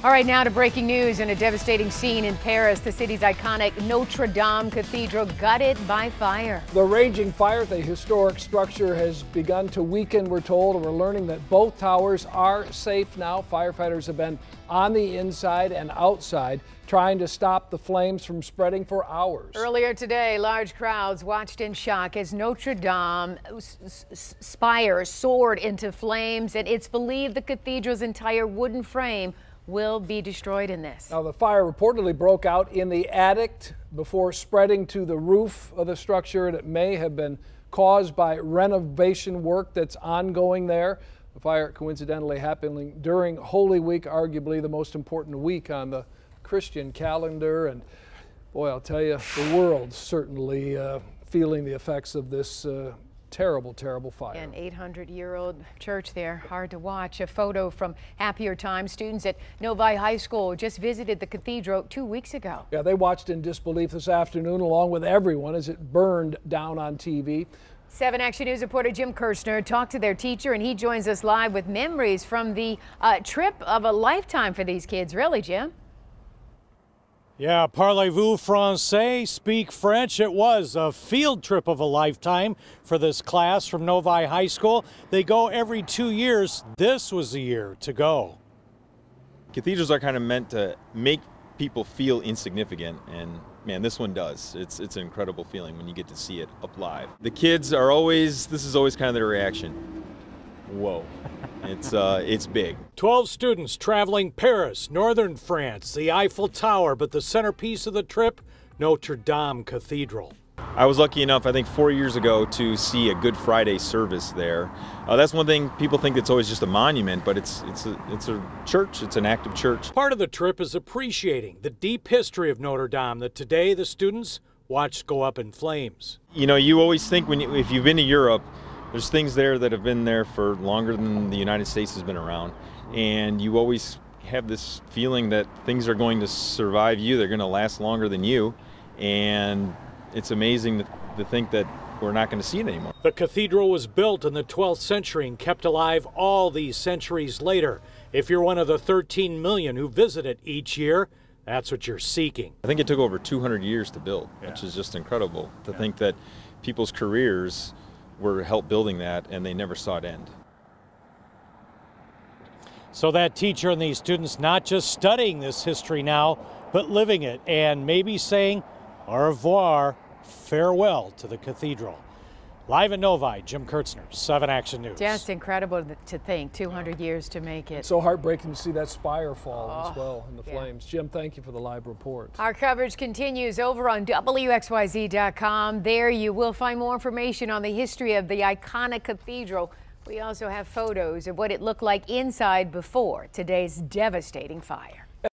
All right, now to breaking news and a devastating scene in Paris. The city's iconic Notre Dame Cathedral gutted by fire. The raging fire at the historic structure has begun to weaken, we're told, and we're learning that both towers are safe now. Firefighters have been on the inside and outside trying to stop the flames from spreading for hours. Earlier today, large crowds watched in shock as Notre Dame spire soared into flames, and it's believed the cathedral's entire wooden frame will be destroyed in this. Now, the fire reportedly broke out in the attic before spreading to the roof of the structure, and it may have been caused by renovation work that's ongoing there. The fire coincidentally happening during Holy Week, arguably the most important week on the Christian calendar. And boy, I'll tell you, the world's certainly feeling the effects of this terrible, terrible fire. An 800-year-old church there, hard to watch. A photo from happier times. Students at Novi High School just visited the cathedral 2 weeks ago. Yeah, they watched in disbelief this afternoon along with everyone as it burned down on TV. 7 Action News reporter Jim Kirshner talked to their teacher, and he joins us live with memories from the trip of a lifetime for these kids. Really, Jim? Yeah, parlez-vous français, speak French. It was a field trip of a lifetime for this class from Novi High School. They go every 2 years. This was the year to go. Cathedrals are kind of meant to make people feel insignificant, and man, this one does. It's an incredible feeling when you get to see it up live. The kids are always, this is always kind of their reaction. Whoa. It's big. 12 students traveling Paris, northern France, the Eiffel Tower, but the centerpiece of the trip, Notre Dame Cathedral. I was lucky enough, I think 4 years ago, to see a Good Friday service there. That's one thing, people think it's always just a monument, but it's a church, it's an active church. Part of the trip is appreciating the deep history of Notre Dame that today the students watched go up in flames. You know, you always think if you've been to Europe, there's things there that have been there for longer than the United States has been around. And you always have this feeling that things are going to survive you, they're going to last longer than you. And it's amazing to think that we're not going to see it anymore. The cathedral was built in the 12th century and kept alive all these centuries later. If you're one of the 13 million who visit it each year, that's what you're seeking. I think it took over 200 years to build, which is just incredible to think that people's careers were helped building that and they never saw it end. So that teacher and these students not just studying this history now, but living it and maybe saying au revoir, farewell to the cathedral. Live in Novi, Jim Kirshner, 7 Action News. Just incredible to think, 200 years to make it. It's so heartbreaking to see that spire fall as well in the flames. Jim, thank you for the live report. Our coverage continues over on WXYZ.com. There you will find more information on the history of the iconic cathedral. We also have photos of what it looked like inside before today's devastating fire.